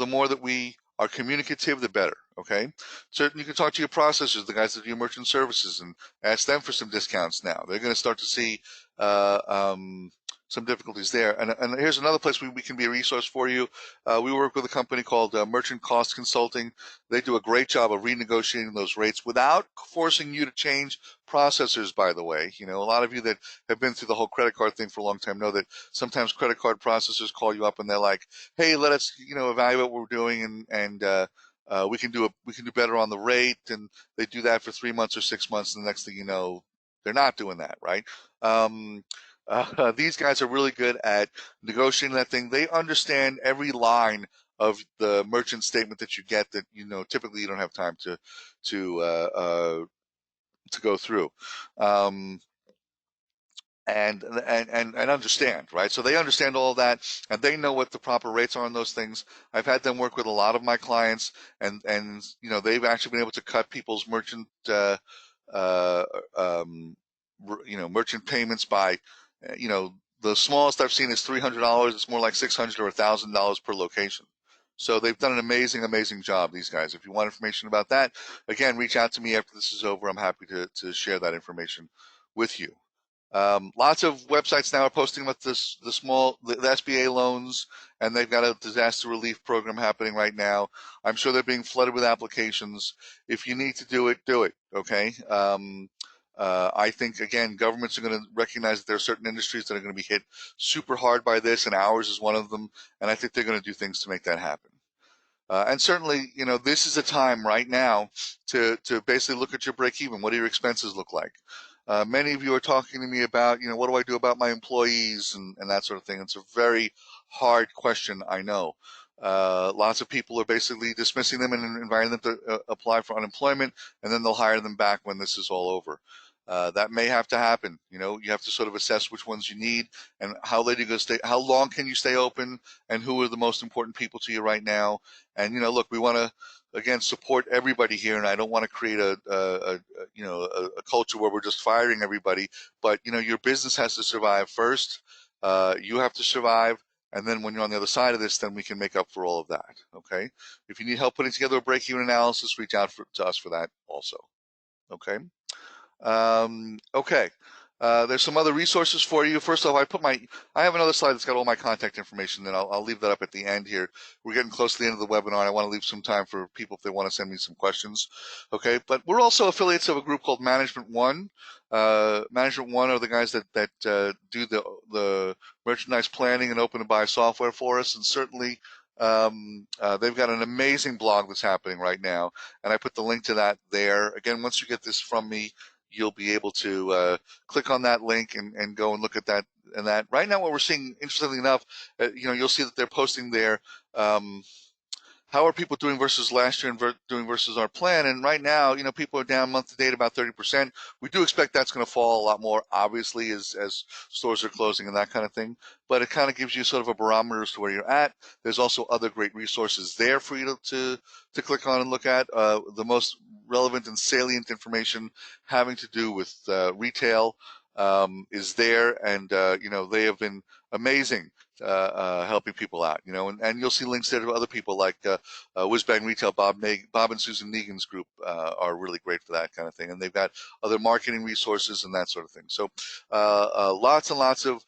more that we are communicative, the better. Okay. Certainly, you can talk to your processors, the guys that do merchant services, and ask them for some discounts now. They're going to start to see uh, um, some difficulties there. And here's another place we can be a resource for you. We work with a company called Merchant Cost Consulting. They do a great job of renegotiating those rates without forcing you to change processors, by the way. A lot of you that have been through the whole credit card thing for a long time know that sometimes credit card processors call you up and they're like, "Hey, let us, evaluate what we're doing, and we can do better on the rate." And they do that for 3 months or 6 months, and the next thing you know, they're not doing that, right? These guys are really good at negotiating that thing. They understand every line of the merchant statement that you get that typically you don't have time to go through. And understand, right? So they understand all that, and they know what the proper rates are on those things. I've had them work with a lot of my clients, and they've actually been able to cut people's merchant uh, um, merchant payments by the smallest I've seen is $300. It's more like $600 or $1,000 per location. So they've done an amazing job, these guys. If you want information about that, again, reach out to me after this is over. I'm happy to share that information with you. Lots of websites now are posting about the SBA loans, and they've got a disaster relief program happening right now. I'm sure they're being flooded with applications. If you need to do it, do it. Okay. I think, again, governments are going to recognize that there are certain industries that are going to be hit super hard by this, and ours is one of them. And I think they're going to do things to make that happen. And certainly, this is a time right now to basically look at your break even. What do your expenses look like? Many of you are talking to me about, what do I do about my employees and that sort of thing. It's a very hard question, I know. Lots of people are basically dismissing them and inviting them to apply for unemployment, and then they'll hire them back when this is all over. That may have to happen. You have to sort of assess which ones you need and how late you going to stay, how long can you stay open, and who are the most important people to you right now. And look, we want to again support everybody here, and I don't want to create a culture where we're just firing everybody. But your business has to survive first. You have to survive. And then when you're on the other side of this, then we can make up for all of that. Okay. If you need help putting together a break-even analysis, reach out to us for that also. Okay. Okay. There's some other resources for you. First off, I have another slide that's got all my contact information, and I'll leave that up at the end here. We're getting close to the end of the webinar, and I want to leave some time for people if they want to send me some questions. Okay, but we're also affiliates of a group called Management One. Management One are the guys that do the merchandise planning and open to buy software for us, and certainly they've got an amazing blog that's happening right now, and I put the link to that there. Again, once you get this from me, you'll be able to click on that link and go and look at that. And that right now, what we're seeing, interestingly enough, you'll see that they're posting there. How are people doing versus last year and doing versus our plan? And right now, people are down month to date about 30%. We do expect that's going to fall a lot more, obviously, as stores are closing and that kind of thing. But it kind of gives you sort of a barometer as to where you're at. There's also other great resources there for you to click on and look at. The most relevant and salient information having to do with retail is there, and they have been amazing helping people out, and you'll see links there to other people like Whiz Bang Retail. Bob and Susan Negan's group are really great for that kind of thing, and they've got other marketing resources and that sort of thing. So lots and lots of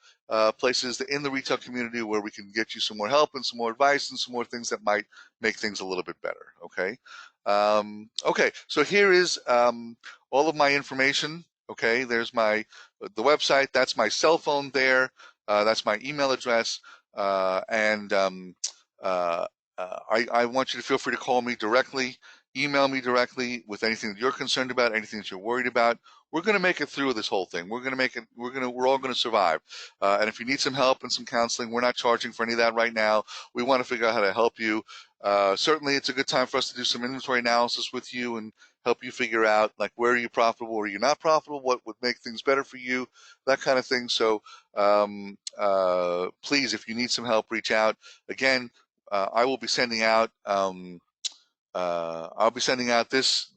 places in the retail community where we can get you some more help and some more advice and some more things that might make things a little bit better. Okay. Okay. So here is all of my information. Okay. There's the website. That's my cell phone there. That's my email address, and I want you to feel free to call me directly, email me directly with anything that you're concerned about, anything that you're worried about. We're going to make it through this whole thing. We're going to make it. We're all going to survive. And if you need some help and some counseling, we're not charging for any of that right now. We want to figure out how to help you. Certainly, it's a good time for us to do some inventory analysis with you and help you figure out, like, where are you profitable, where are you not profitable, what would make things better for you, that kind of thing. So please, if you need some help, reach out. Again, I will be sending out this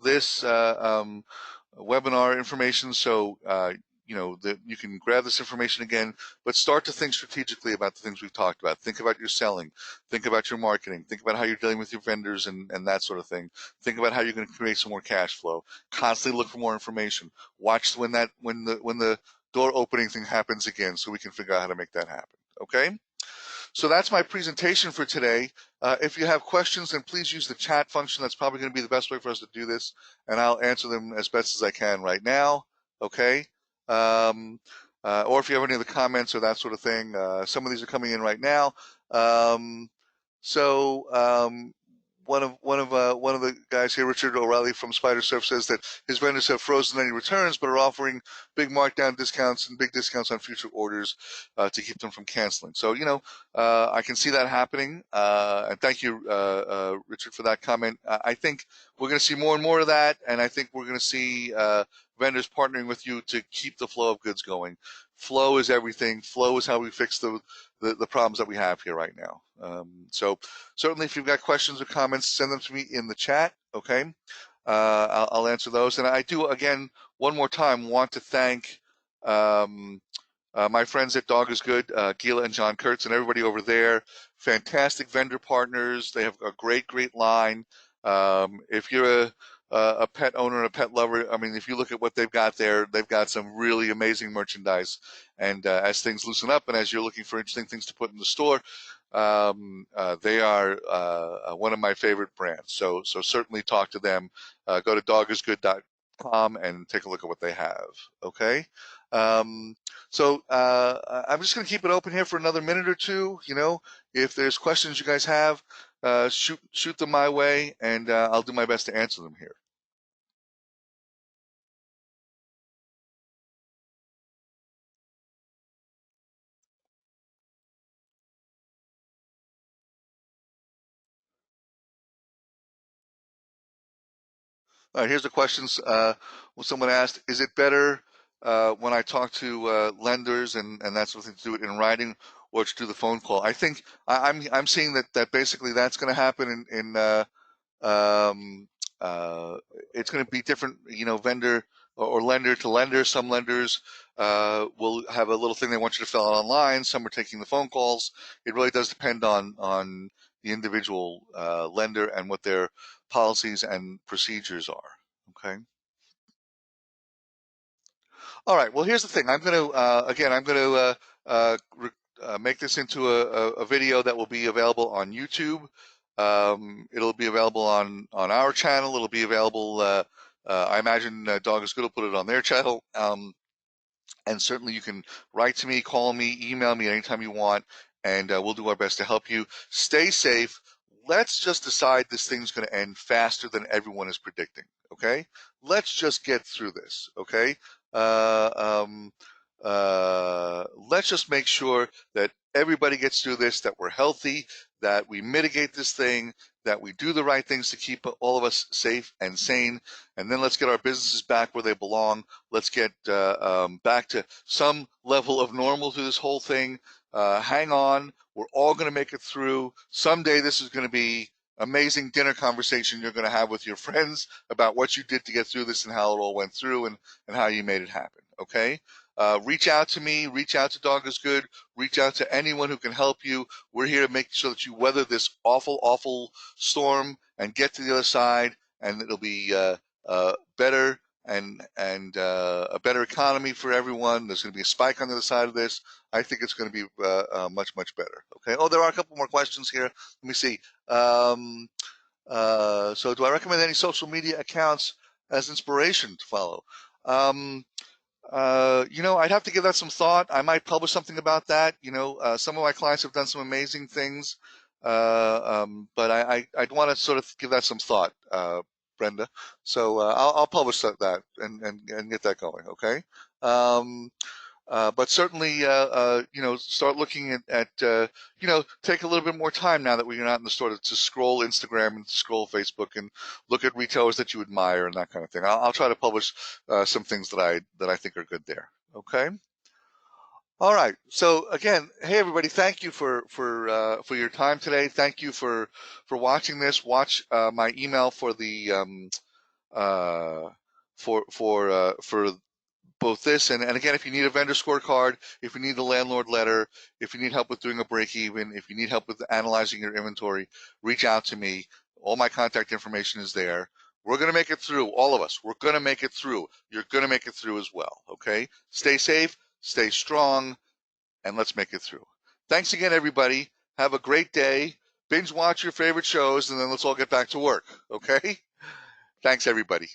webinar information, so that you can grab this information again, but start to think strategically about the things we've talked about. Think about your selling, think about your marketing, think about how you're dealing with your vendors and that sort of thing. Think about how you're going to create some more cash flow. Constantly look for more information. Watch when the door opening thing happens again, so we can figure out how to make that happen. Okay? So that's my presentation for today. If you have questions, then please use the chat function. That's probably going to be the best way for us to do this, and I'll answer them as best as I can right now. Okay? Or if you have any other comments or that sort of thing, some of these are coming in right now. One of the guys here, Richard O'Reilly from Spider Surf, says that his vendors have frozen any returns, but are offering big markdown discounts and big discounts on future orders to keep them from canceling. So I can see that happening, and thank you, Richard, for that comment. I think we're going to see more and more of that, and I think we're going to see vendors partnering with you to keep the flow of goods going. Flow is everything. Flow is how we fix the problems that we have here right now. So certainly, if you've got questions or comments, send them to me in the chat. Okay, I'll answer those. And I do, again, one more time, want to thank my friends at Dog is Good, Gila and John Kurtz, and everybody over there. Fantastic vendor partners. They have a great line. If you're a pet owner and a pet lover, I mean, if you look at what they've got there, they've got some really amazing merchandise. And as things loosen up and as you're looking for interesting things to put in the store, they are one of my favorite brands. So certainly talk to them. Go to dogisgood.com and take a look at what they have. Okay. So I'm just going to keep it open here for another minute or two. If there's questions you guys have, shoot them my way, and I'll do my best to answer them here. All right, here's the questions. Someone asked, is it better when I talk to lenders and that sort of thing to do it in writing or to do the phone call? I think I'm seeing that basically that's going to happen in um, uh, it's going to be different, vendor or lender to lender. Some lenders will have a little thing they want you to fill out online. Some are taking the phone calls. It really does depend on the individual lender and what their policies and procedures are. Okay. All right. Well, here's the thing. I'm going to again. I'm going to make this into a video that will be available on YouTube. It'll be available on our channel. It'll be available. I imagine Dog is Good will put it on their channel. And certainly you can write to me, call me, email me anytime you want, and we'll do our best to help you. Stay safe. Let's just decide this thing's going to end faster than everyone is predicting. Okay? Let's just get through this. Okay? Uh, um, let's just make sure that everybody gets through this, that we're healthy, that we mitigate this thing, that we do the right things to keep all of us safe and sane, and then let's get our businesses back where they belong. Let's get back to some level of normal to this whole thing. Hang on. We're all going to make it through. Someday this is going to be amazing dinner conversation you're going to have with your friends about what you did to get through this and how it all went through and how you made it happen. Okay? Reach out to me. Reach out to Dog is Good. Reach out to anyone who can help you. We're here to make sure that you weather this awful, awful storm and get to the other side, and it'll be better and a better economy for everyone. There's going to be a spike on the other side of this. I think it's going to be much, much better. Okay. Oh, there are a couple more questions here. Let me see. So do I recommend any social media accounts as inspiration to follow? I'd have to give that some thought. I might publish something about that. Some of my clients have done some amazing things, but I'd want to sort of give that some thought, Brenda. So I'll publish that and get that going. Okay. But certainly, start looking take a little bit more time now that we're not in the store to scroll Instagram and to scroll Facebook and look at retailers that you admire and that kind of thing. I'll try to publish some things that I think are good there. Okay. All right. So again, hey everybody, thank you for your time today. Thank you for watching this. Watch my email for the for both this and again, if you need a vendor scorecard, if you need the landlord letter, if you need help with doing a break even, if you need help with analyzing your inventory, reach out to me. All my contact information is there. We're going to make it through, all of us. We're going to make it through. You're going to make it through as well. Okay. Stay safe, stay strong, and let's make it through. Thanks again, everybody. Have a great day. Binge watch your favorite shows, and then let's all get back to work. Okay. Thanks, everybody.